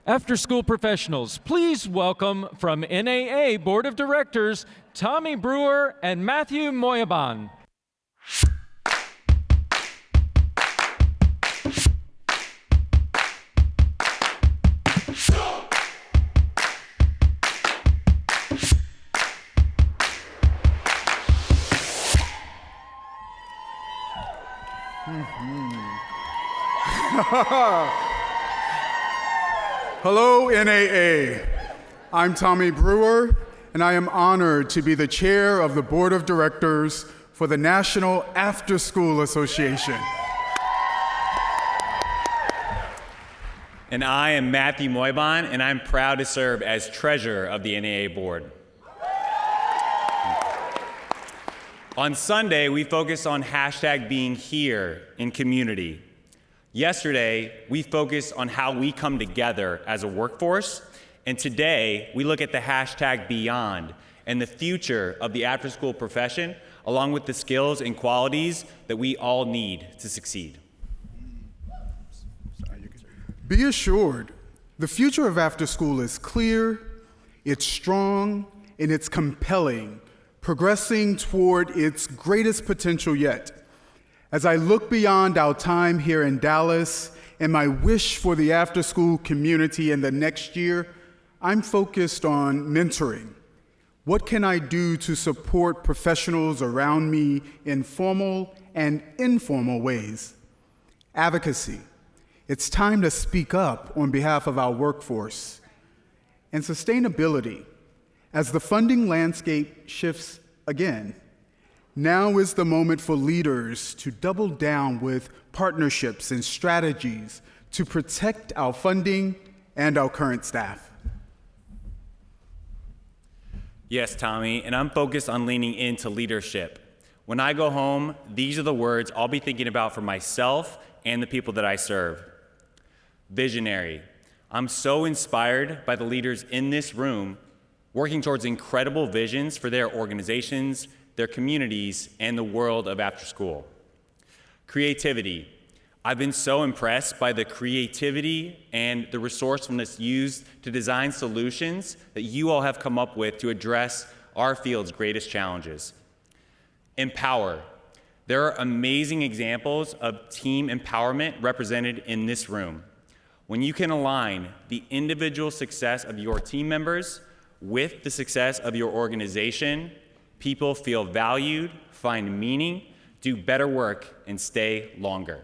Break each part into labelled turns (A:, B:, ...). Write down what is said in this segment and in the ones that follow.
A: After school professionals, please welcome from NAA Board of Directors, Tommy Brewer and Matthew Moheban.
B: Hello, NAA. I'm Tommy Brewer, and I am honored to be the chair of the Board of Directors for the National After School Association.
C: And I am Matthew Moheban, and I'm proud to serve as treasurer of the NAA board. On Sunday, we focused on hashtag being here in community. Yesterday, we focused on how we come together as a workforce, and today, we look at the hashtag beyond and the future of the after-school profession, along with the skills and qualities that we all need to succeed.
B: Be assured, the future of after school is clear, it's strong, and it's compelling, progressing toward its greatest potential yet. As I look beyond our time here in Dallas and my wish for the after-school community in the next year, I'm focused on mentoring. What can I do to support professionals around me in formal and informal ways? Advocacy. It's time to speak up on behalf of our workforce. And sustainability. As the funding landscape shifts again, now is the moment for leaders to double down with partnerships and strategies to protect our funding and our current staff.
C: Yes, Tommy, and I'm focused on leaning into leadership. When I go home, these are the words I'll be thinking about for myself and the people that I serve. Visionary. I'm so inspired by the leaders in this room working towards incredible visions for their organizations, their communities, and the world of after school. Creativity. I've been so impressed by the creativity and the resourcefulness used to design solutions that you all have come up with to address our field's greatest challenges. Empower. There are amazing examples of team empowerment represented in this room. When you can align the individual success of your team members with the success of your organization, people feel valued, find meaning, do better work, and stay longer.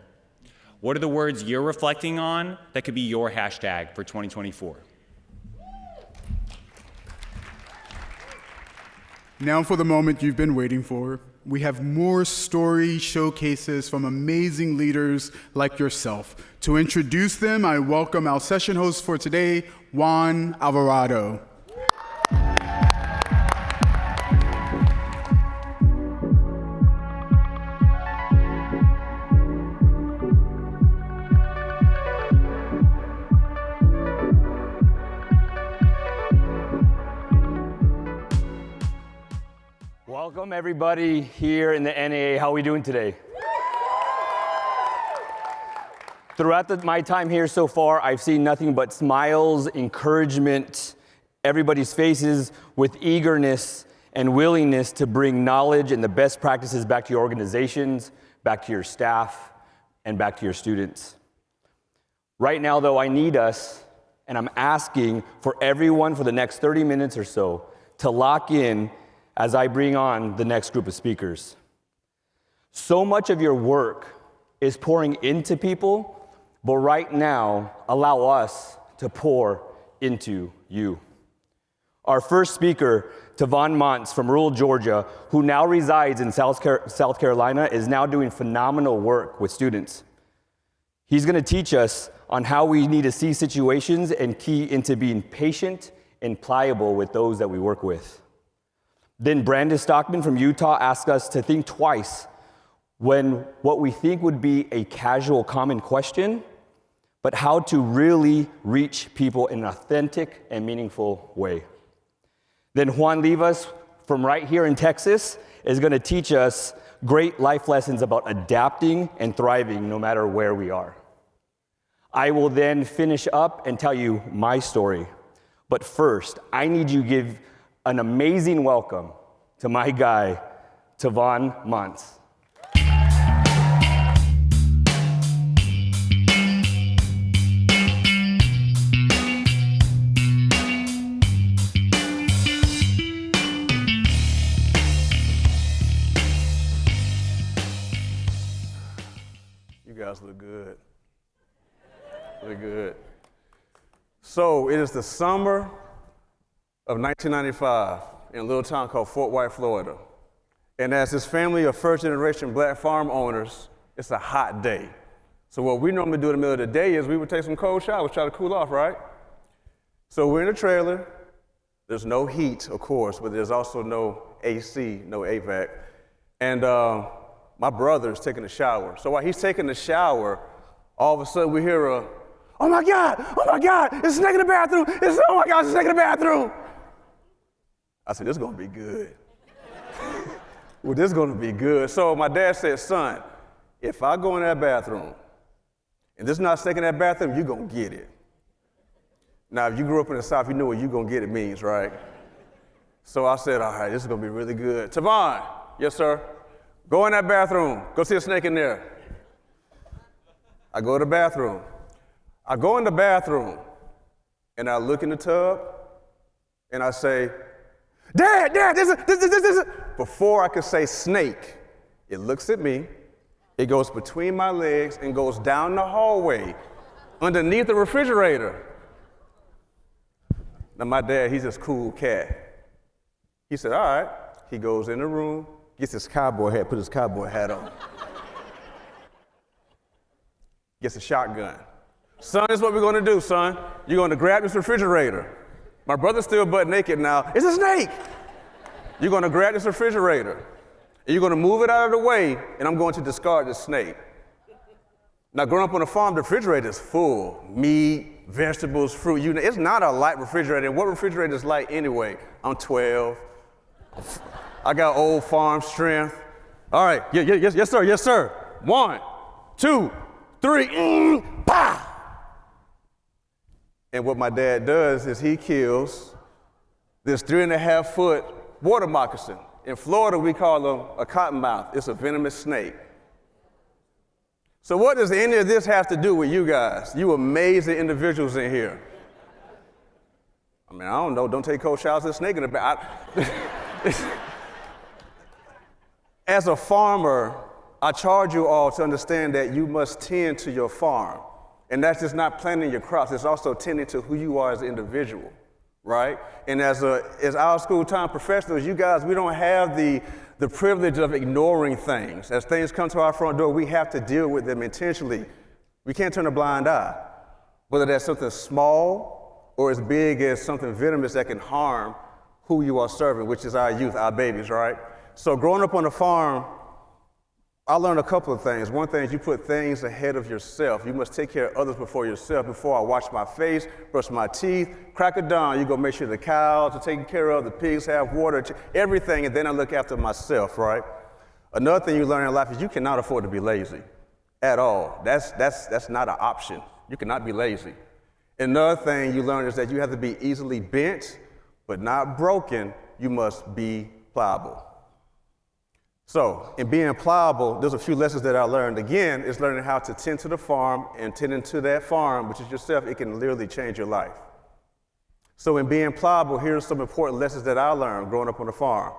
C: What are the words you're reflecting on that could be your hashtag for 2024?
B: Now for the moment you've been waiting for. We have more story showcases from amazing leaders like yourself. To introduce them, I welcome our session host for today, Juan Alvarado.
D: Welcome everybody here in the NAA. How are we doing today? Throughout my time here so far, I've seen nothing but smiles, encouragement, everybody's faces with eagerness and willingness to bring knowledge and the best practices back to your organizations, back to your staff, and back to your students. Right now, though, I need us, and I'm asking for everyone for the next 30 minutes or so to lock in as I bring on the next group of speakers. So much of your work is pouring into people, but right now, allow us to pour into you. Our first speaker, Tavaghn Monts from rural Georgia, who now resides in South Carolina, is now doing phenomenal work with students. He's gonna teach us on how we need to see situations and key into being patient and pliable with those that we work with. Then Brandis Stockman from Utah asked us to think twice when what we think would be a casual common question, but how to really reach people in an authentic and meaningful way. Then Juan Livas from right here in Texas is gonna teach us great life lessons about adapting and thriving no matter where we are. I will then finish up and tell you my story. But first, I need you to give an amazing welcome to my guy, Tavaghn Monts.
E: You guys look good. Look good. So it is the summer of 1995 in a little town called Fort White, Florida. And as this family of first-generation black farm owners, it's a hot day. So what we normally do in the middle of the day is we would take some cold showers, try to cool off, right? So we're in a trailer. There's no heat, of course, but there's also no AC, no HVAC. And my brother is taking a shower. So while he's taking the shower, all of a sudden we hear a, oh my God, it's a snake in the bathroom. Oh my God, it's a snake in the bathroom. I said, this is gonna be good. Well, this is gonna be good. So my dad said, son, if I go in that bathroom and there's not a snake in that bathroom, you're gonna get it. Now, if you grew up in the South, you know what you're gonna get it means, right? So I said, all right, this is gonna be really good. Tavaghn, yes sir, go in that bathroom, go see a snake in there. I go to the bathroom. I go in the bathroom and I look in the tub and I say, Dad, this. Before I could say snake, it looks at me, it goes between my legs and goes down the hallway underneath the refrigerator. Now my dad, he's this cool cat. He said, all right. He goes in the room, gets his cowboy hat, put his cowboy hat on. Gets a shotgun. Son, this is what we're gonna do, son. You're gonna grab this refrigerator. My brother's still butt naked now. It's a snake. You're gonna grab this refrigerator, and you're gonna move it out of the way, and I'm going to discard the snake. Now, growing up on a farm, the refrigerator is full. Meat, vegetables, fruit, you know, it's not a light refrigerator. What refrigerator is light anyway? I'm 12. I got old farm strength. All right, yes sir. 1, 2, 3, pow! And what my dad does is he kills this 3.5-foot water moccasin. In Florida, we call them a cottonmouth. It's a venomous snake. So what does any of this have to do with you guys? You amazing individuals in here. I mean, I don't know, don't take cold showers with a snake in the back. As a farmer, I charge you all to understand that you must tend to your farm. And that's just not planting your crops, it's also tending to who you are as an individual, right? And as our school-time professionals, you guys, we don't have the privilege of ignoring things. As things come to our front door, we have to deal with them intentionally. We can't turn a blind eye, whether that's something small or as big as something venomous that can harm who you are serving, which is our youth, our babies, right? So growing up on a farm, I learned a couple of things. One thing is you put things ahead of yourself. You must take care of others before yourself. Before I wash my face, brush my teeth, crack of dawn, you go make sure the cows are taken care of, the pigs have water, everything, and then I look after myself, right? Another thing you learn in life is you cannot afford to be lazy at all. That's not an option. You cannot be lazy. Another thing you learn is that you have to be easily bent, but not broken. You must be pliable. So, in being pliable, there's a few lessons that I learned. Again, it's learning how to tend to the farm, and tending to that farm, which is yourself, it can literally change your life. So in being pliable, here are some important lessons that I learned growing up on the farm.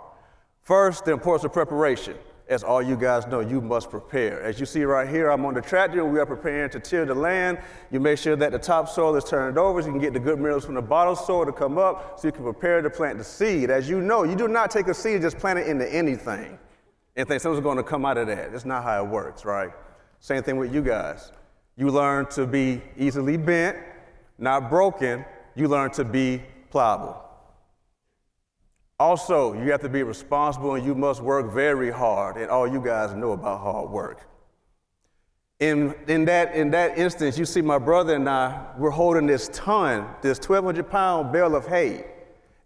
E: First, the importance of preparation. As all you guys know, you must prepare. As you see right here, I'm on the tractor, and we are preparing to till the land. You make sure that the topsoil is turned over so you can get the good minerals from the bottom soil to come up so you can prepare to plant the seed. As you know, you do not take a seed and just plant it into anything and think something's going to come out of that. That's not how it works, right? Same thing with you guys. You learn to be easily bent, not broken. You learn to be pliable. Also, you have to be responsible and you must work very hard, and all you guys know about hard work. In that instance, you see my brother and I, we're holding this 1,200-pound bale of hay.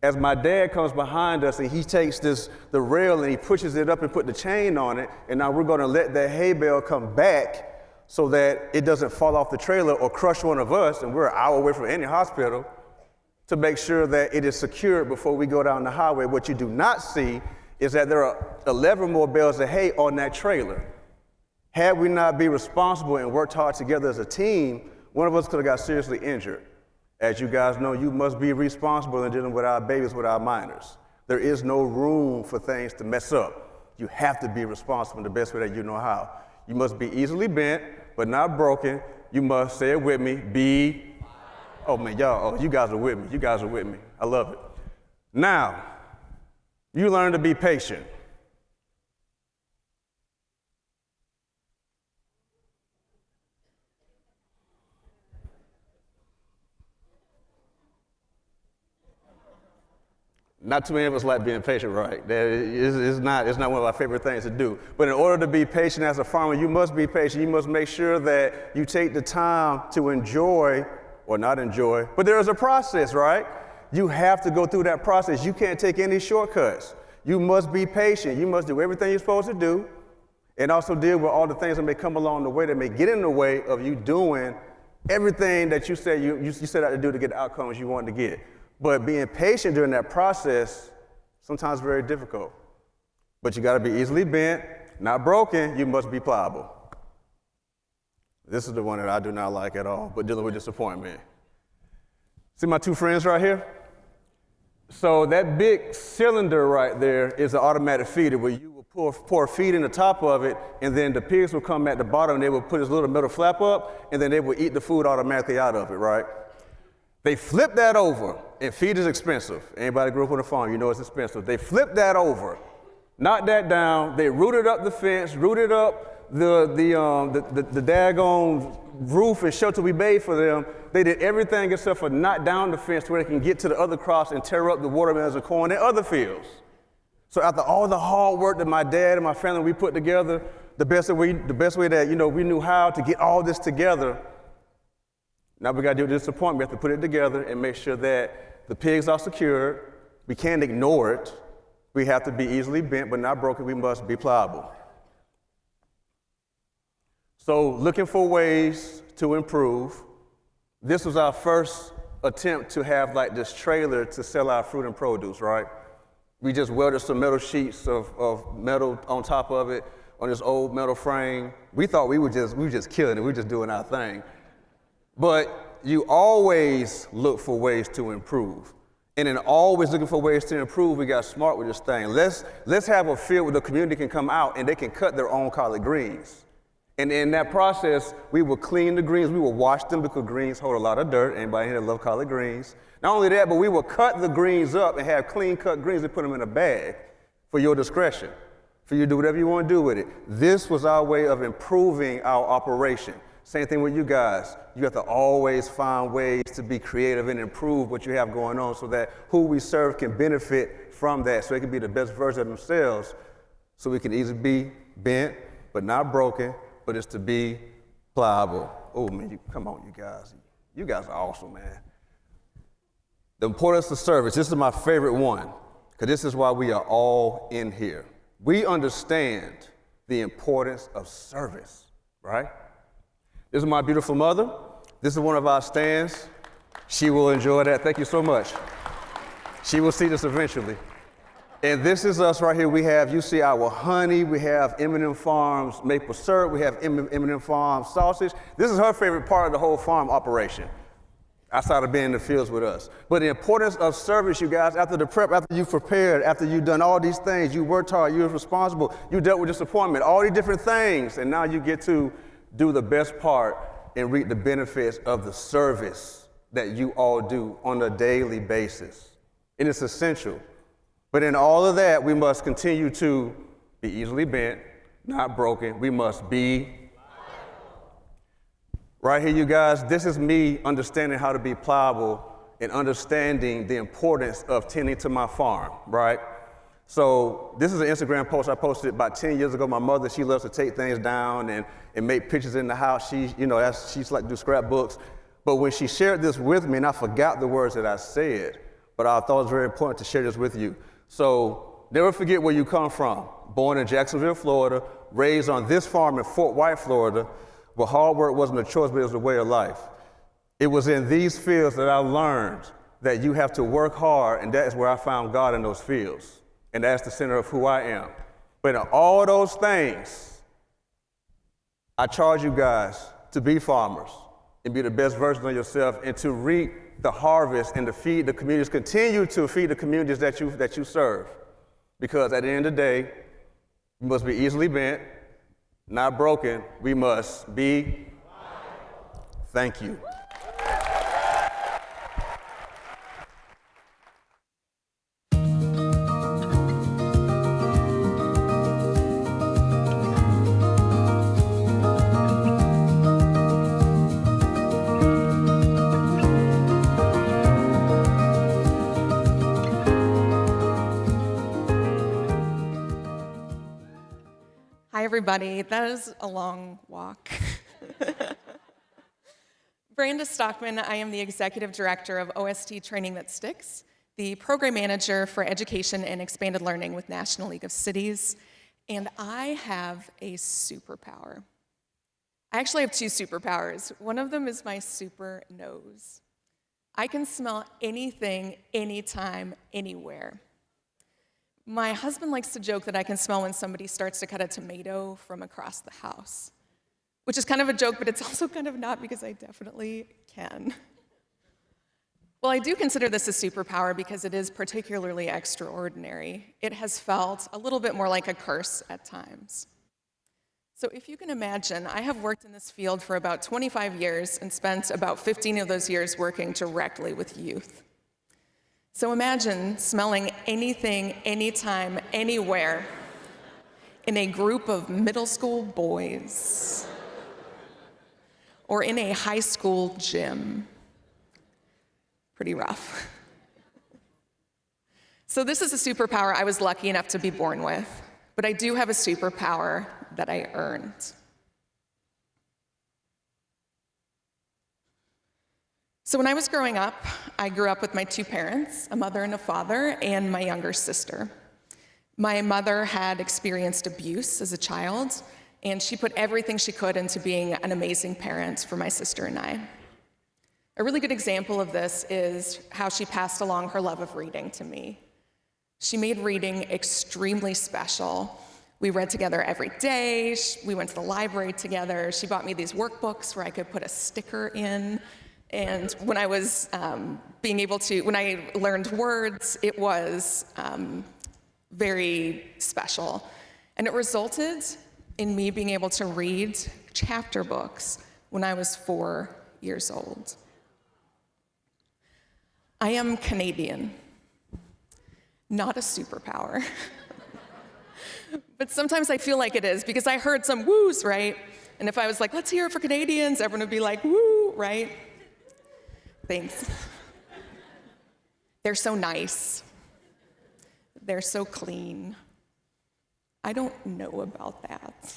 E: As my dad comes behind us and he takes the rail and he pushes it up and put the chain on it, and now we're gonna let that hay bale come back so that it doesn't fall off the trailer or crush one of us, and we're an hour away from any hospital, to make sure that it is secured before we go down the highway. What you do not see is that there are 11 more bales of hay on that trailer. Had we not been responsible and worked hard together as a team, one of us could have got seriously injured. As you guys know, you must be responsible in dealing with our babies, with our minors. There is no room for things to mess up. You have to be responsible in the best way that you know how. You must be easily bent, but not broken. You must, say it with me, be, oh man, y'all, oh, you guys are with me. You guys are with me. I love it. Now, you learn to be patient. Not too many of us like being patient, right? It's not one of our favorite things to do. But in order to be patient as a farmer, you must be patient. You must make sure that you take the time to enjoy, or not enjoy, but there is a process, right? You have to go through that process. You can't take any shortcuts. You must be patient. You must do everything you're supposed to do, and also deal with all the things that may come along the way that may get in the way of you doing everything that you said you set out to do to get the outcomes you want to get. But being patient during that process, sometimes very difficult. But you gotta be easily bent, not broken. You must be pliable. This is the one that I do not like at all, but dealing with disappointment. See my two friends right here? So that big cylinder right there is an automatic feeder where you will pour feed in the top of it, and then the pigs will come at the bottom, and they will put this little metal flap up, and then they will eat the food automatically out of it, right? They flip that over, and feed is expensive. Anybody grew up on a farm, you know it's expensive. They flip that over, knock that down, they rooted up the fence, rooted up the daggone roof and shelter we made for them. They did everything except for knock down the fence where they can get to the other crops and tear up the watermelons and corn and other fields. So after all the hard work that my dad and my family, we put together, the best way that, we knew how to get all this together, now we got to deal with disappointment. We have to put it together and make sure that the pigs are secured. We can't ignore it. We have to be easily bent but not broken. We must be pliable. So looking for ways to improve. This was our first attempt to have like this trailer to sell our fruit and produce, right? We just welded some metal sheets of metal on top of it on this old metal frame. We thought we were just killing it. We were just doing our thing. But you always look for ways to improve. And in always looking for ways to improve, we got smart with this thing. Let's have a field where the community can come out and they can cut their own collard greens. And in that process, we will clean the greens. We will wash them because greens hold a lot of dirt. Anybody here that love collard greens? Not only that, but we will cut the greens up and have clean cut greens and put them in a bag for your discretion, for you to do whatever you want to do with it. This was our way of improving our operation. Same thing with you guys. You have to always find ways to be creative and improve what you have going on so that who we serve can benefit from that, so they can be the best version of themselves, so we can easily be bent but not broken, but it's to be pliable. Oh man, come on, you guys. You guys are awesome, man. The importance of service. This is my favorite one, because this is why we are all in here. We understand the importance of service, right? This is my beautiful mother. This is one of our stands. She will enjoy that. Thank you so much. She will see this eventually. And this is us right here. We have, you see our honey. We have M&M Farms maple syrup. We have M&M Farms sausage. This is her favorite part of the whole farm operation, outside of being in the fields with us. But the importance of service, you guys, after the prep, after you've prepared, after you've done all these things, you worked hard, you were responsible, you dealt with disappointment, all these different things, and now you get to do the best part and reap the benefits of the service that you all do on a daily basis. And it's essential. But in all of that, we must continue to be easily bent, not broken. We must be. Right here, you guys, this is me understanding how to be pliable and understanding the importance of tending to my farm, right? So this is an Instagram post I posted about 10 years ago. My mother, she loves to take things down and make pictures in the house. She's like to do scrapbooks. But when she shared this with me, and I forgot the words that I said, but I thought it was very important to share this with you. So never forget where you come from. Born in Jacksonville, Florida, raised on this farm in Fort White, Florida. but hard work wasn't a choice, but it was a way of life. It was in these fields that I learned that you have to work hard, and that is where I found God in those fields. And that's the center of who I am. But in all those things, I charge you guys to be farmers and be the best version of yourself and to reap the harvest and to feed the communities, continue to feed the communities that you serve. Because at the end of the day, we must be easily bent, not broken. We must be. Thank you.
F: Hi, everybody. That is a long walk. Brandis Stockman, I am the Executive Director of OST Training That Sticks, the Program Manager for Education and Expanded Learning with National League of Cities, and I have a superpower. I actually have two superpowers. One of them is my super nose. I can smell anything, anytime, anywhere. My husband likes to joke that I can smell when somebody starts to cut a tomato from across the house, which is kind of a joke, but it's also kind of not because I definitely can. Well, I do consider this a superpower because it is particularly extraordinary. It has felt a little bit more like a curse at times. So if you can imagine, I have worked in this field for about 25 years and spent about 15 of those years working directly with youth. So imagine smelling anything, anytime, anywhere in a group of middle school boys or in a high school gym. Pretty rough. So this is a superpower I was lucky enough to be born with, but I do have a superpower that I earned. So when I was growing up, I grew up with my two parents, a mother and a father, and my younger sister. My mother had experienced abuse as a child, and she put everything she could into being an amazing parent for my sister and I. A really good example of this is how she passed along her love of reading to me. She made reading extremely special. We read together every day. We went to the library together. She bought me these workbooks where I could put a sticker in. And when I was when I learned words, it was very special. And it resulted in me being able to read chapter books when I was 4 years old. I am Canadian, not a superpower. But sometimes I feel like it is because I heard some woos, right? And if I was like, let's hear it for Canadians, everyone would be like, woo, right? Thanks. They're so nice. They're so clean. I don't know about that.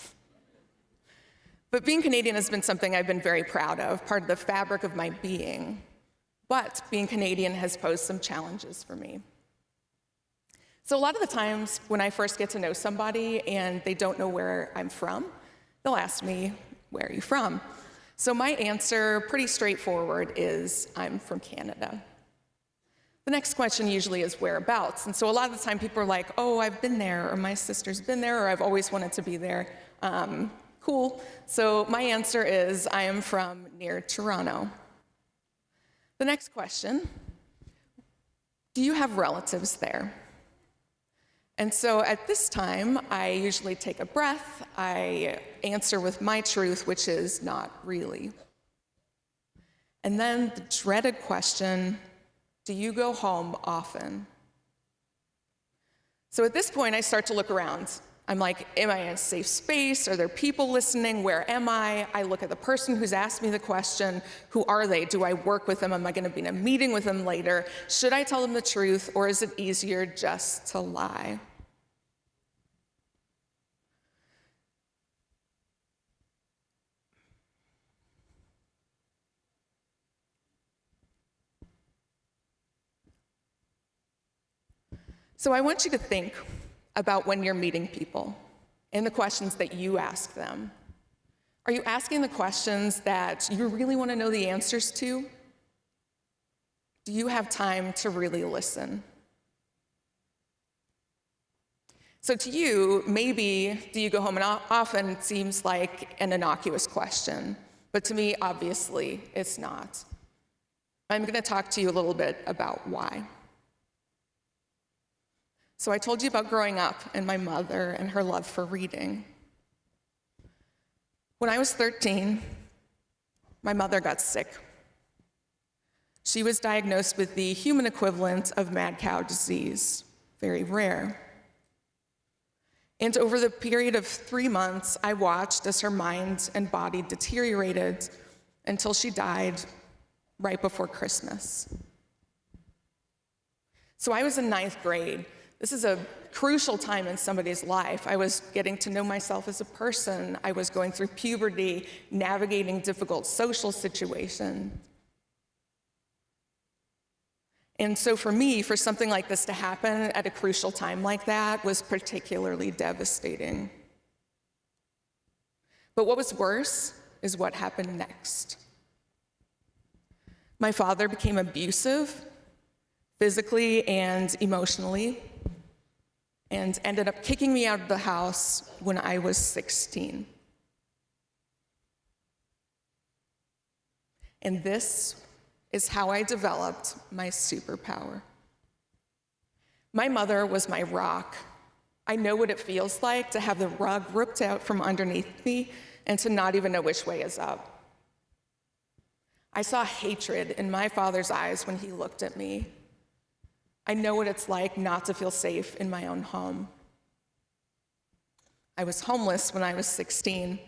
F: But being Canadian has been something I've been very proud of, part of the fabric of my being. But being Canadian has posed some challenges for me. So a lot of the times when I first get to know somebody and they don't know where I'm from, they'll ask me, where are you from? So my answer, pretty straightforward, is I'm from Canada. The next question usually is whereabouts. And so a lot of the time people are like, oh, I've been there, or my sister's been there, or I've always wanted to be there. Cool. So my answer is I am from near Toronto. The next question, do you have relatives there? And so at this time, I usually take a breath. I answer with my truth, which is not really. And then the dreaded question, do you go home often? So at this point, I start to look around. I'm like, am I in a safe space? Are there people listening? Where am I? I look at the person who's asked me the question. Who are they? Do I work with them? Am I going to be in a meeting with them later? Should I tell them the truth, or is it easier just to lie? So I want you to think about when you're meeting people and the questions that you ask them. Are you asking the questions that you really want to know the answers to? Do you have time to really listen? So to you, maybe, do you go home and often seems like an innocuous question, but to me, obviously, it's not. I'm going to talk to you a little bit about why. So I told you about growing up and my mother and her love for reading. When I was 13, my mother got sick. She was diagnosed with the human equivalent of mad cow disease, very rare. And over the period of 3 months, I watched as her mind and body deteriorated until she died right before Christmas. So I was in 9th grade. This is a crucial time in somebody's life. I was getting to know myself as a person. I was going through puberty, navigating difficult social situations. And so for me, for something like this to happen at a crucial time like that was particularly devastating. But what was worse is what happened next. My father became abusive, physically and emotionally, and ended up kicking me out of the house when I was 16. And this is how I developed my superpower. My mother was my rock. I know what it feels like to have the rug ripped out from underneath me and to not even know which way is up. I saw hatred in my father's eyes when he looked at me. I know what it's like not to feel safe in my own home. I was homeless when I was 16.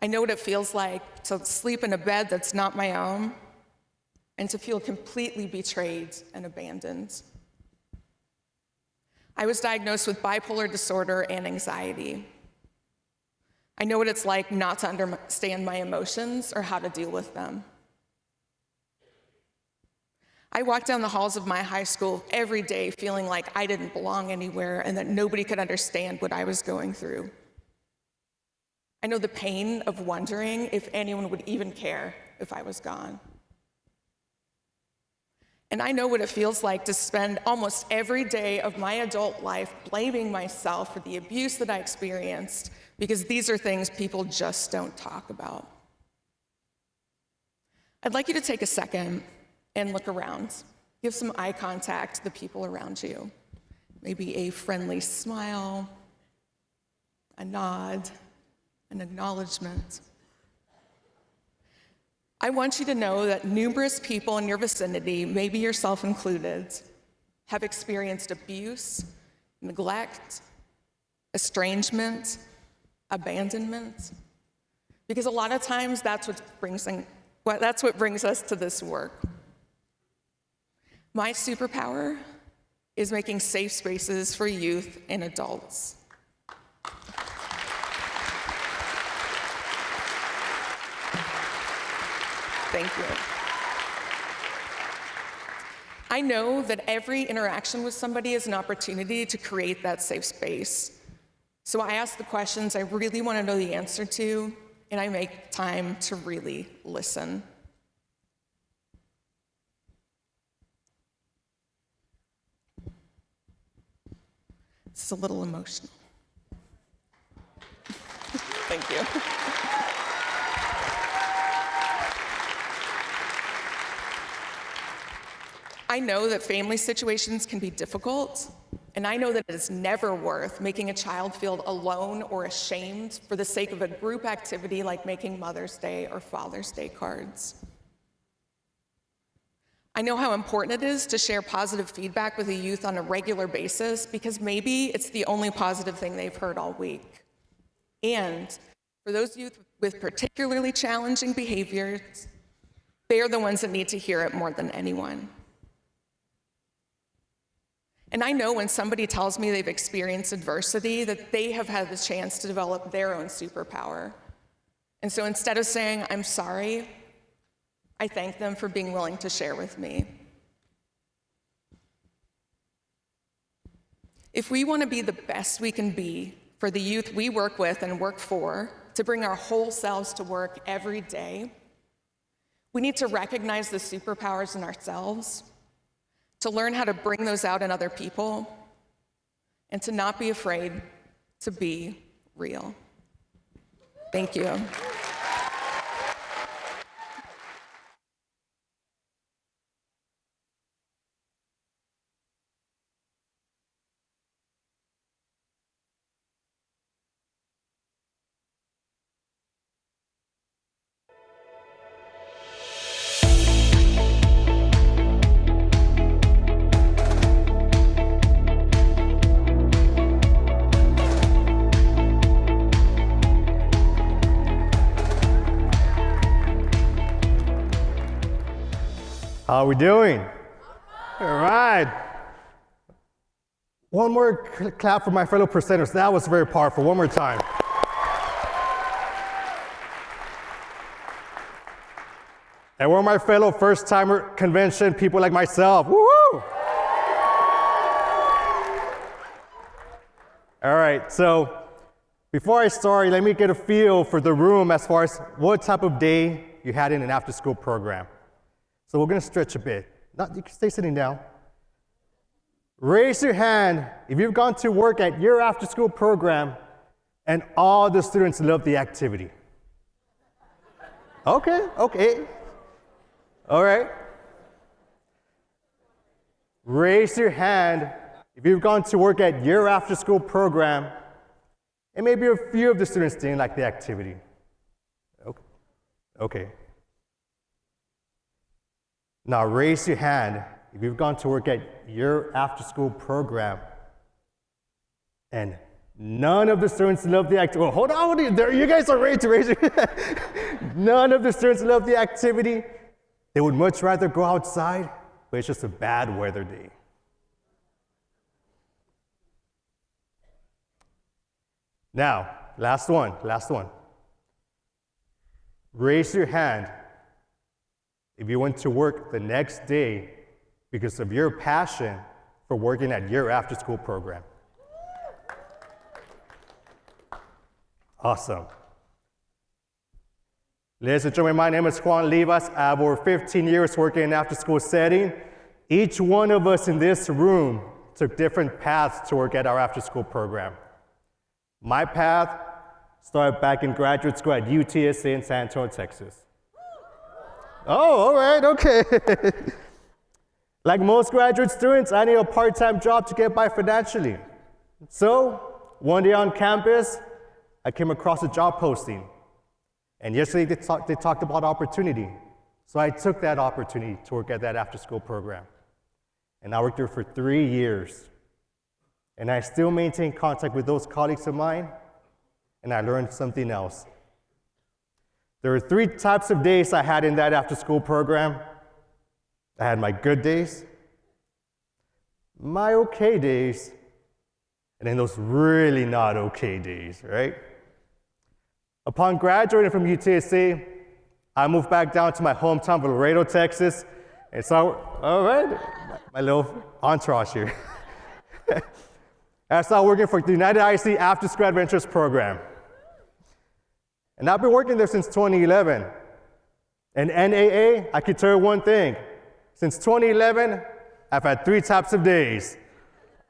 F: I know what it feels like to sleep in a bed that's not my own and to feel completely betrayed and abandoned. I was diagnosed with bipolar disorder and anxiety. I know what it's like not to understand my emotions or how to deal with them. I walked down the halls of my high school every day feeling like I didn't belong anywhere and that nobody could understand what I was going through. I know the pain of wondering if anyone would even care if I was gone. And I know what it feels like to spend almost every day of my adult life blaming myself for the abuse that I experienced, because these are things people just don't talk about. I'd like you to take a second and look around. Give some eye contact to the people around you. Maybe a friendly smile, a nod, an acknowledgement. I want you to know that numerous people in your vicinity, maybe yourself included, have experienced abuse, neglect, estrangement, abandonment, because a lot of times that's what brings us to this work. My superpower is making safe spaces for youth and adults. Thank you. I know that every interaction with somebody is an opportunity to create that safe space. So I ask the questions I really want to know the answer to, and I make time to really listen. It's a little emotional. Thank you. I know that family situations can be difficult, and I know that it is never worth making a child feel alone or ashamed for the sake of a group activity like making Mother's Day or Father's Day cards. I know how important it is to share positive feedback with a youth on a regular basis, because maybe it's the only positive thing they've heard all week. And for those youth with particularly challenging behaviors, they are the ones that need to hear it more than anyone. And I know when somebody tells me they've experienced adversity, that they have had the chance to develop their own superpower. And so instead of saying, "I'm sorry," I thank them for being willing to share with me. If we want to be the best we can be for the youth we work with and work for, to bring our whole selves to work every day, we need to recognize the superpowers in ourselves, to learn how to bring those out in other people, and to not be afraid to be real. Thank you.
G: How are we doing? All right. One more clap for my fellow presenters. That was very powerful. One more time. And one of my fellow first-timer convention people like myself. Woo-hoo! All right, so before I start, let me get a feel for the room as far as what type of day you had in an after-school program. So we're gonna stretch a bit. You can stay sitting down. Raise your hand if you've gone to work at your after-school program and all the students love the activity. Okay. All right. Raise your hand if you've gone to work at your after-school program and maybe a few of the students didn't like the activity. Okay. Now raise your hand if you've gone to work at your after-school program and none of the students love the activity. Well, hold on, you guys are ready to raise your hand. None of the students love the activity. They would much rather go outside, but it's just a bad weather day. Now, last one. Raise your hand if you went to work the next day because of your passion for working at your after-school program. Awesome. Ladies and gentlemen, my name is Juan Livas. I have over 15 years working in an after-school setting. Each one of us in this room took different paths to work at our after-school program. My path started back in graduate school at UTSA in San Antonio, Texas. Oh, all right, okay. Like most graduate students, I need a part-time job to get by financially. So, one day on campus, I came across a job posting. And yesterday they talked about opportunity. So I took that opportunity to work at that after-school program. And I worked there for 3 years. And I still maintain contact with those colleagues of mine, and I learned something else. There were 3 types of days I had in that after-school program. I had my good days, my okay days, and then those really not okay days, right? Upon graduating from UTSA, I moved back down to my hometown of Laredo, Texas, and so, all right, my little entourage here. I started working for the United IC After School Adventures program. And I've been working there since 2011. And NAA, I can tell you one thing. Since 2011, I've had 3 types of days.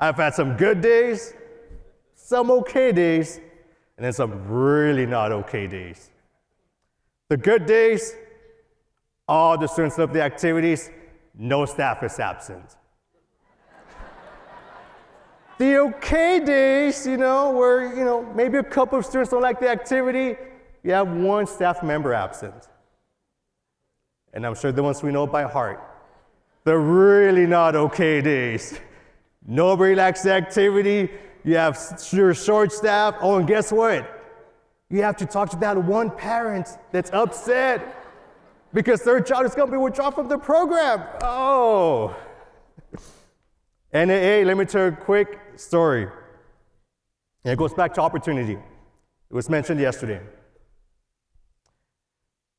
G: I've had some good days, some okay days, and then some really not okay days. The good days, all the students love the activities, no staff is absent. The okay days, where, maybe a couple of students don't like the activity, you have 1 staff member absent. And I'm sure the ones we know by heart. The really not okay days. Nobody likes the activity, you have your short staff, and guess what? You have to talk to that one parent that's upset because their child is going to be withdrawn from the program. Oh. NAA, let me tell you a quick story. And it goes back to opportunity. It was mentioned yesterday.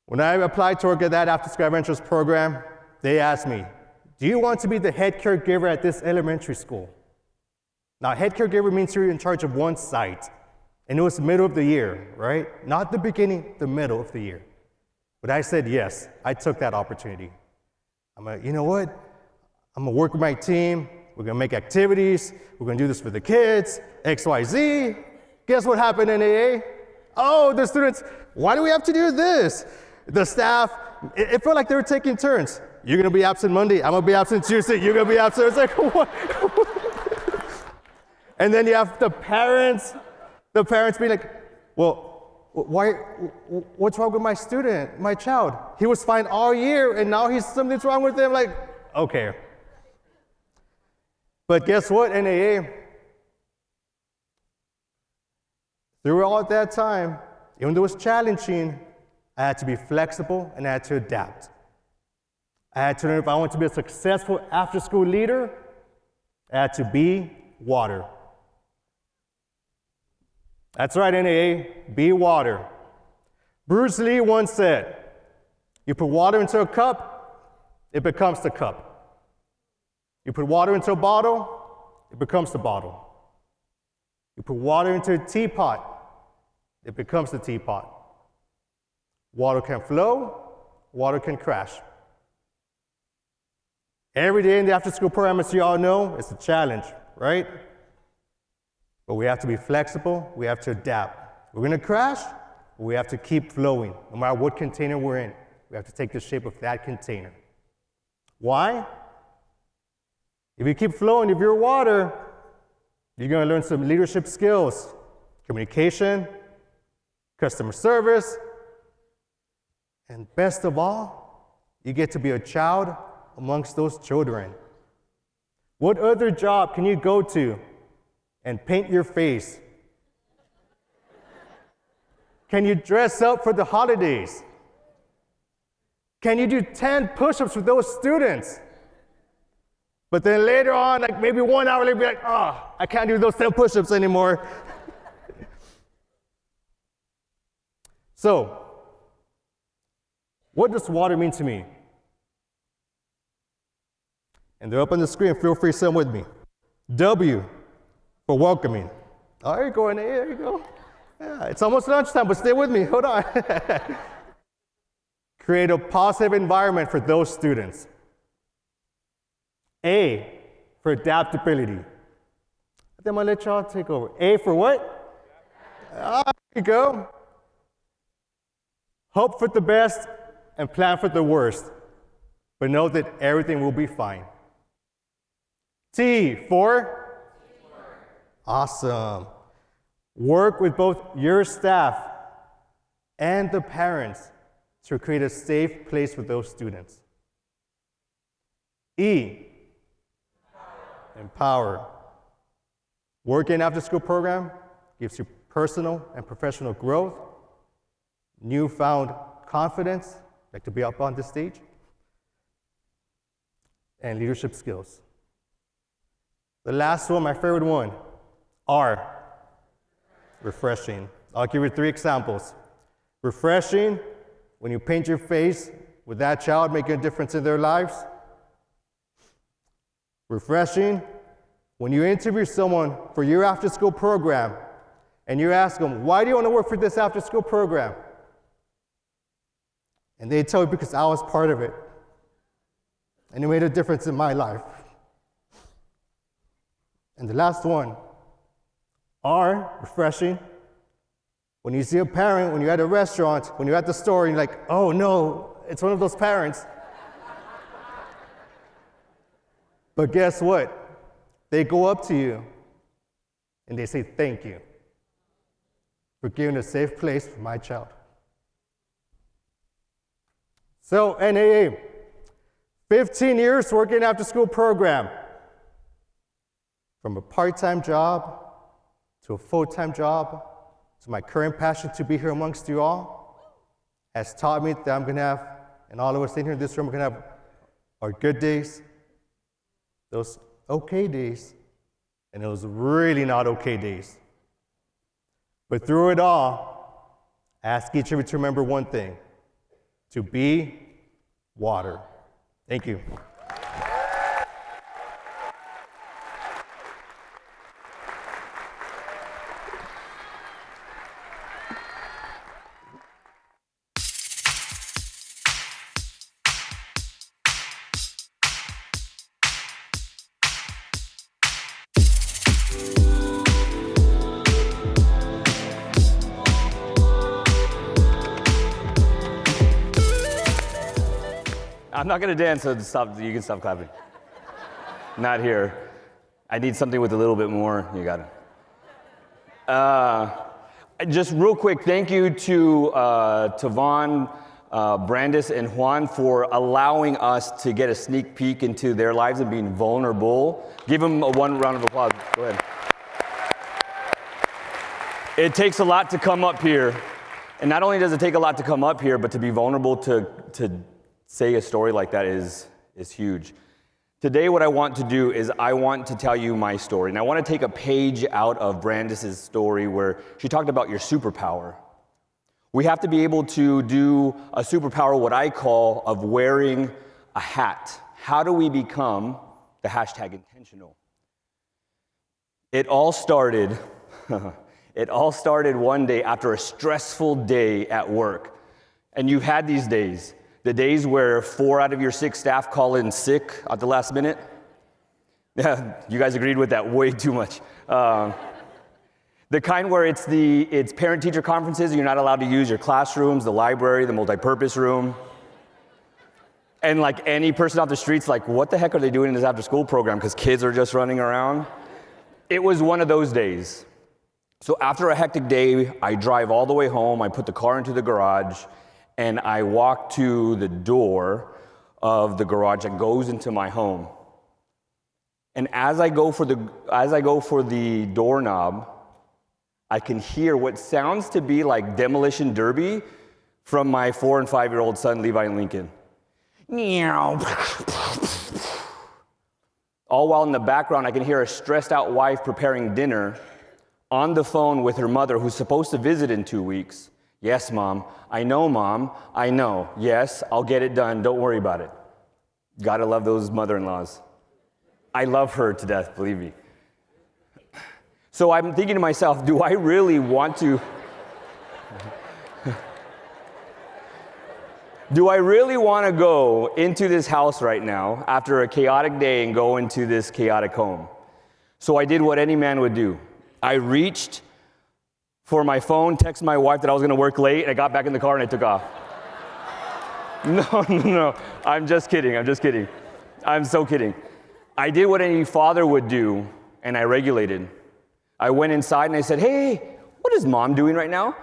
G: When I applied to work at that After School Adventures program, they asked me, do you want to be the head caregiver at this elementary school? Now, head caregiver means you're in charge of one site. And it was the middle of the year, right? Not the beginning, the middle of the year. But I said yes, I took that opportunity. I'm like, you know what? I'm gonna work with my team, we're gonna make activities, we're gonna do this for the kids, X, Y, Z. Guess what happened in AA? Oh, the students, why do we have to do this? The staff, it felt like they were taking turns. You're gonna be absent Monday, I'm gonna be absent Tuesday, you're gonna be absent. It's like, what? And then you have the parents be like, well, what's wrong with my student, my child? He was fine all year and now something's wrong with him. Like, okay. But guess what, NAA? Throughout that time, even though it was challenging, I had to be flexible and I had to adapt. I had to learn if I want to be a successful after-school leader, I had to be water. That's right, NAA, be water. Bruce Lee once said, you put water into a cup, it becomes the cup. You put water into a bottle, it becomes the bottle. You put water into a teapot, it becomes the teapot. Water can flow, water can crash. Every day in the after-school program, as you all know, it's a challenge, right? But we have to be flexible, we have to adapt. We're gonna crash, but we have to keep flowing. No matter what container we're in, we have to take the shape of that container. Why? If you keep flowing, if you're water, you're gonna learn some leadership skills, communication, customer service, and best of all, you get to be a child amongst those children. What other job can you go to and paint your face? Can you dress up for the holidays? Can you do 10 push-ups with those students? But then later on, like maybe 1 hour later, be like, I can't do those 10 push-ups anymore. So, what does water mean to me? And they're up on the screen, feel free to say them with me. W for welcoming. Oh, there you go, NAA, there you go. Yeah, it's almost lunchtime, but stay with me, hold on. Create a positive environment for those students. A for adaptability. I think I'm gonna let y'all take over. A for what? There you go. Hope for the best and plan for the worst, but know that everything will be fine. T for? Awesome. Work with both your staff and the parents to create a safe place for those students. E, empower. Working after school program gives you personal and professional growth, newfound confidence, like to be up on the stage, and leadership skills. The last one, my favorite one, R, refreshing. I'll give you 3 examples. Refreshing, when you paint your face with that child, making a difference in their lives. Refreshing, when you interview someone for your after-school program and you ask them, why do you want to work for this after-school program? And they tell you, because I was part of it. And it made a difference in my life. And the last one, R, refreshing. When you see a parent, when you're at a restaurant, when you're at the store, and you're like, oh no, it's one of those parents. But guess what? They go up to you and they say, thank you for giving a safe place for my child. So, NAA, 15 years working after school program. From a part-time job to a full-time job to my current passion to be here amongst you all has taught me that I'm gonna have, and all of us in here in this room are gonna have our good days, those okay days, and those really not okay days. But through it all, I ask each of you to remember one thing, to be water. Thank you.
D: I'm not gonna dance, so stop. You can stop clapping. Not here. I need something with a little bit more. You got it. Just real quick, thank you to Tavaghn, Brandis, and Juan for allowing us to get a sneak peek into their lives and being vulnerable. Give them one round of applause. Go ahead. It takes a lot to come up here. And not only does it take a lot to come up here, but to be vulnerable to say a story like that is huge. Today, what I want to do is I want to tell you my story. And I want to take a page out of Brandis' story where she talked about your superpower. We have to be able to do a superpower, what I call, of wearing a hat. How do we become the hashtag intentional? It all started one day after a stressful day at work. And you've had these days. The days where 4 out of your 6 staff call in sick at the last minute. Yeah, you guys agreed with that way too much. The kind where it's parent-teacher conferences and you're not allowed to use your classrooms, the library, the multi-purpose room. And like any person off the street's like, what the heck are they doing in this after-school program? Because kids are just running around. It was one of those days. So after a hectic day, I drive all the way home, I put the car into the garage, and I walk to the door of the garage that goes into my home. And as I go for the doorknob, I can hear what sounds to be like Demolition Derby from my 4 and 5-year-old son, Levi and Lincoln. Meow. All while in the background, I can hear a stressed out wife preparing dinner on the phone with her mother, who's supposed to visit in 2 weeks. Yes, Mom. I know, Mom. I know. Yes, I'll get it done. Don't worry about it. Gotta love those mother-in-laws. I love her to death, believe me. So I'm thinking to myself, do I really want to go into this house right now after a chaotic day and go into this chaotic home? So I did what any man would do. I reached for my phone, texted my wife that I was gonna work late, and I got back in the car and I took off. No, I'm just kidding. I'm so kidding. I did what any father would do, and I regulated. I went inside and I said, hey, what is Mom doing right now?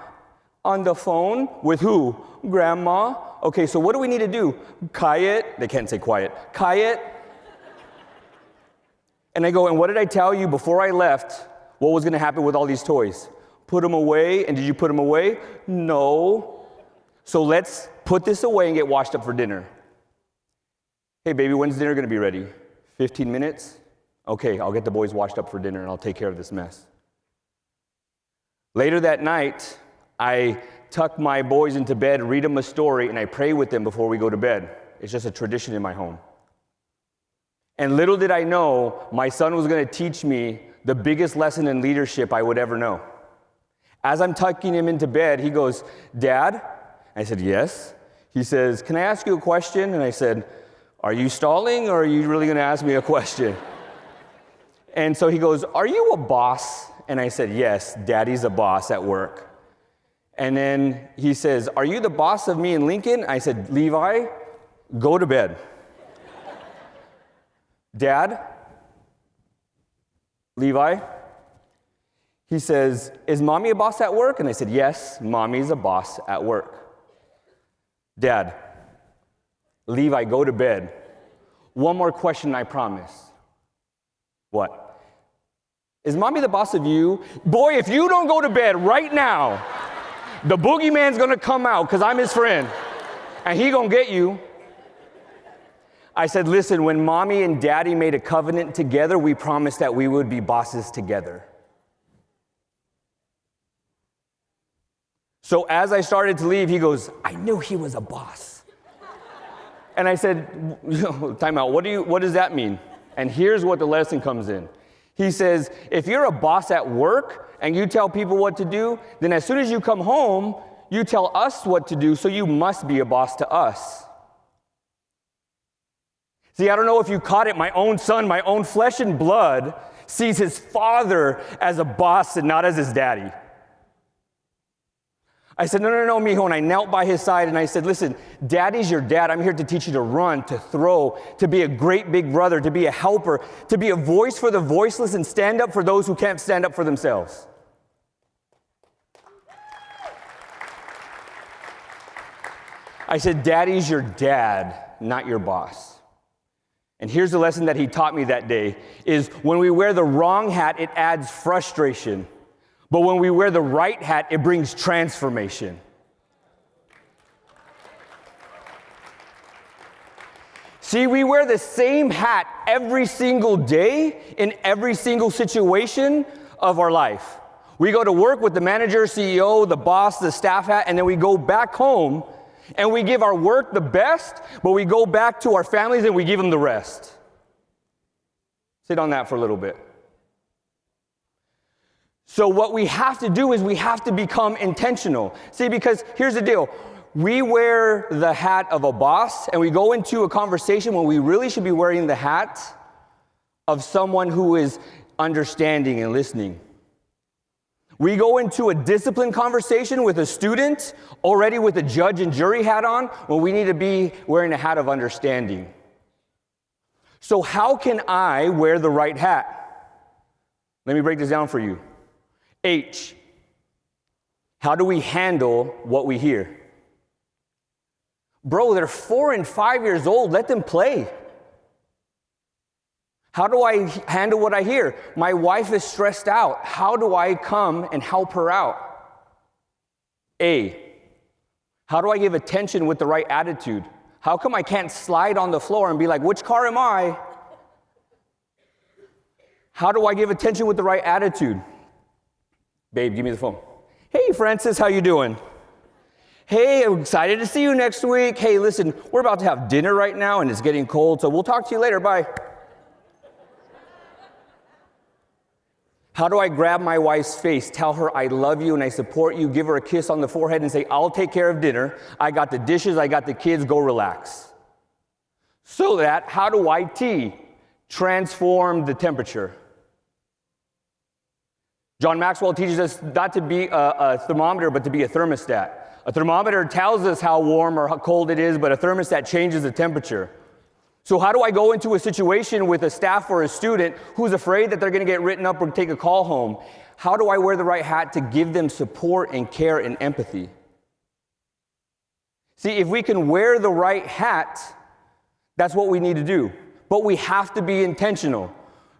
D: On the phone with who? Grandma. Okay, so what do we need to do? Quiet. They can't say quiet. Quiet. And I go, and what did I tell you before I left? What was gonna happen with all these toys? Put them away, and did you put them away? No. So let's put this away and get washed up for dinner. Hey baby, when's dinner gonna be ready? 15 minutes? Okay, I'll get the boys washed up for dinner and I'll take care of this mess. Later that night, I tuck my boys into bed, read them a story, and I pray with them before we go to bed. It's just a tradition in my home. And little did I know, my son was gonna teach me the biggest lesson in leadership I would ever know. As I'm tucking him into bed, he goes, Dad? I said, yes. He says, can I ask you a question? And I said, are you stalling or are you really gonna ask me a question? And so he goes, are you a boss? And I said, yes, Daddy's a boss at work. And then he says, are you the boss of me and Lincoln? I said, Levi, go to bed. Dad? Levi? He says, is Mommy a boss at work? And I said, yes, Mommy's a boss at work. Dad, Levi, go to bed. One more question, I promise. What? Is Mommy the boss of you? Boy, if you don't go to bed right now, the boogeyman's gonna come out because I'm his friend, and he gonna get you. I said, listen, when Mommy and Daddy made a covenant together, we promised that we would be bosses together. So as I started to leave, he goes, I knew he was a boss. And I said, time out, what does that mean? And here's what the lesson comes in. He says, if you're a boss at work and you tell people what to do, then as soon as you come home, you tell us what to do, so you must be a boss to us. See, I don't know if you caught it, my own son, my own flesh and blood, sees his father as a boss and not as his daddy. I said, no, mijo, and I knelt by his side and I said, listen, daddy's your dad. I'm here to teach you to run, to throw, to be a great big brother, to be a helper, to be a voice for the voiceless and stand up for those who can't stand up for themselves. I said, daddy's your dad, not your boss. And here's the lesson that he taught me that day, is when we wear the wrong hat, it adds frustration. But when we wear the right hat, it brings transformation. See, we wear the same hat every single day in every single situation of our life. We go to work with the manager, CEO, the boss, the staff hat, and then we go back home and we give our work the best, but we go back to our families and we give them the rest. Sit on that for a little bit. So what we have to do is we have to become intentional. See, because here's the deal. We wear the hat of a boss and we go into a conversation when we really should be wearing the hat of someone who is understanding and listening. We go into a disciplined conversation with a student already with a judge and jury hat on when we need to be wearing a hat of understanding. So how can I wear the right hat? Let me break this down for you. H, how do we handle what we hear? Bro, they're 4 and 5 years old. Let them play. How do I handle what I hear? My wife is stressed out. How do I come and help her out? A, how do I give attention with the right attitude? How come I can't slide on the floor and be like, which car am I? How do I give attention with the right attitude? Babe, give me the phone. Hey, Francis, how you doing? Hey, I'm excited to see you next week. Hey, listen, we're about to have dinner right now and it's getting cold, so we'll talk to you later. Bye. How do I grab my wife's face, tell her I love you and I support you, give her a kiss on the forehead and say, I'll take care of dinner. I got the dishes, I got the kids, go relax. So that, how do I T? Transform the temperature. John Maxwell teaches us not to be a thermometer, but to be a thermostat. A thermometer tells us how warm or how cold it is, but a thermostat changes the temperature. So how do I go into a situation with a staff or a student who's afraid that they're going to get written up or take a call home? How do I wear the right hat to give them support and care and empathy? See, if we can wear the right hat, that's what we need to do. But we have to be intentional.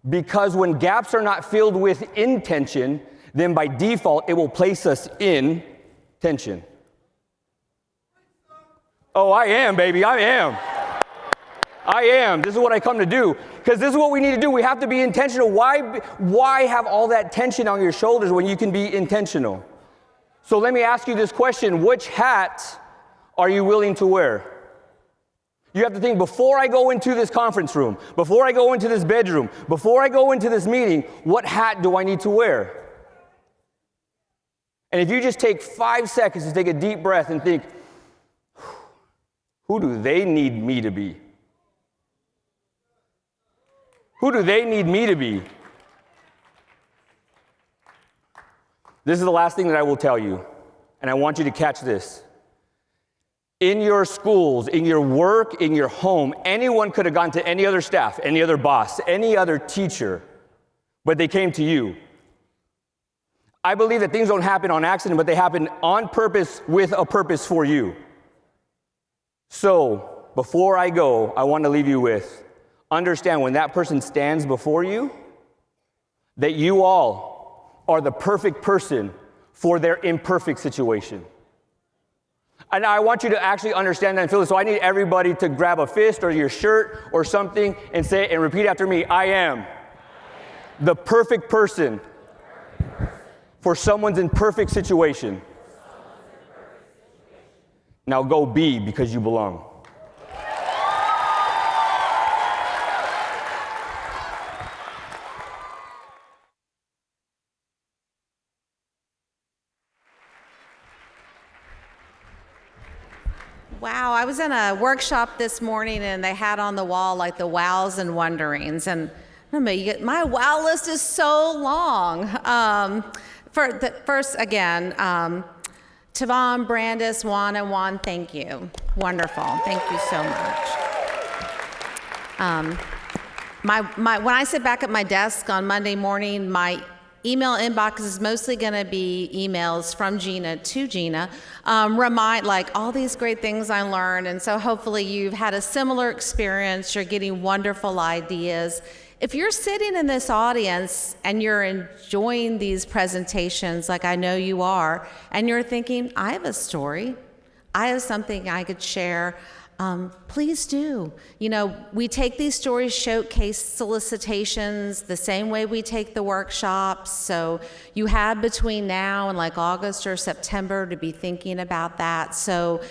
D: Because when gaps are not filled with intention, then by default, it will place us in tension. Oh, I am, baby, I am. I am. This is what I come to do. Because this is what we need to do. We have to be intentional. Why have all that tension on your shoulders when you can be intentional? So let me ask you this question. Which hat are you willing to wear? You have to think, before I go into this conference room, before I go into this bedroom, before I go into this meeting, what hat do I need to wear? And if you just take 5 seconds to take a deep breath and think, who do they need me to be? Who do they need me to be? This is the last thing that I will tell you, and I want you to catch this. In your schools, in your work, in your home, anyone could have gone to any other staff, any other boss, any other teacher, but they came to you. I believe that things don't happen on accident, but they happen on purpose with a purpose for you. So, before I go, I want to leave you with, understand when that person stands before you, that you all are the perfect person for their imperfect situation. And I want you to actually understand that and feel it. So I need everybody to grab a fist or your shirt or something and say and repeat after me. I am the perfect person for someone's imperfect situation. Now go be, because you belong.
H: Wow, I was in a workshop this morning and they had on the wall like the wows and wonderings. And my wow list is so long. First, again, Tavaghn, Brandis, Juan, and Juan, thank you. Wonderful. Thank you so much. When I sit back at my desk on Monday morning, my email inbox is mostly going to be emails from Gina to Gina, remind like all these great things I learned. And so hopefully you've had a similar experience. You're getting wonderful ideas. If you're sitting in this audience and you're enjoying these presentations like I know you are, and you're thinking, I have a story, I have something I could share, please do. You know, we take these stories, showcase solicitations the same way we take the workshops. So you have between now and like August or September to be thinking about that. So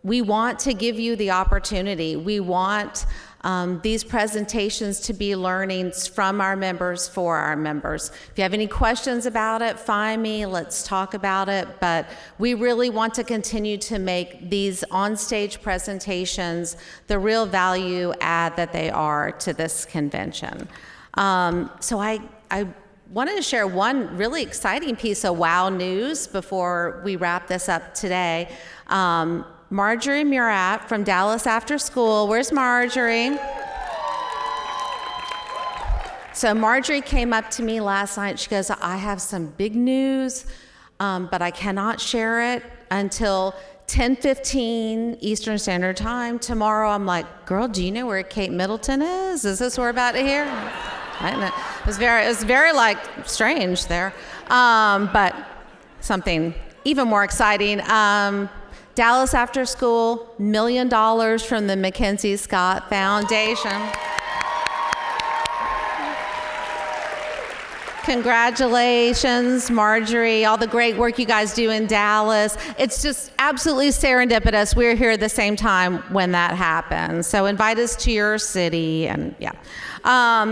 H: we want to give you the opportunity. We want these presentations to be learnings from our members for our members. If you have any questions about it, find me, let's talk about it. But we really want to continue to make these on-stage presentations the real value add that they are to this convention. So I wanted to share one really exciting piece of wow news before we wrap this up today. Marjorie Murat from Dallas After School. Where's Marjorie? So Marjorie came up to me last night. She goes, I have some big news, but I cannot share it until 10:15 Eastern Standard Time tomorrow. I'm like, girl, do you know where Kate Middleton is? Is this what we're about to hear? I don't know. It was very like strange there, but something even more exciting. Dallas After School, $1 million from the Mackenzie Scott Foundation. Congratulations, Marjorie, all the great work you guys do in Dallas. It's just absolutely serendipitous. We're here at the same time when that happens. So invite us to your city and yeah.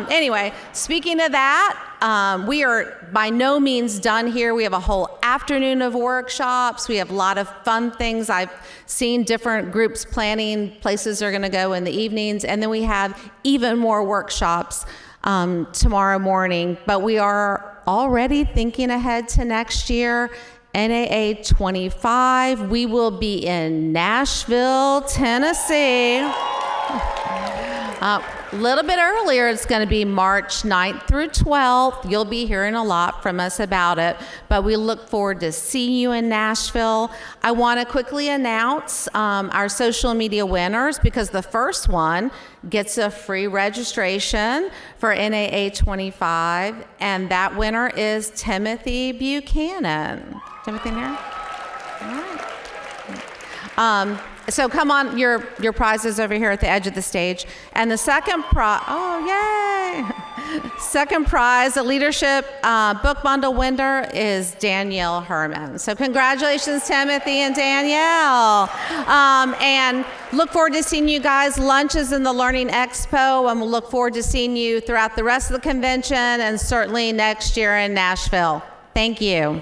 H: Anyway, speaking of that, we are by no means done here. We have a whole afternoon of workshops. We have a lot of fun things. I've seen different groups planning places they're going to go in the evenings. And then we have even more workshops tomorrow morning. But we are already thinking ahead to next year. NAA24. We will be in Nashville, Tennessee. A little bit earlier, it's going to be March 9th through 12th. You'll be hearing a lot from us about it, but we look forward to seeing you in Nashville. I want to quickly announce our social media winners because the first one gets a free registration for NAA25, and that winner is Timothy Buchanan. Timothy there? All right. So come on, your prize is over here at the edge of the stage. And the second prize, oh yay! Second prize, a leadership book bundle winner is Danielle Herman. So congratulations, Timothy and Danielle. And look forward to seeing you guys. Lunch is in the Learning Expo, and we'll look forward to seeing you throughout the rest of the convention and certainly next year in Nashville. Thank you.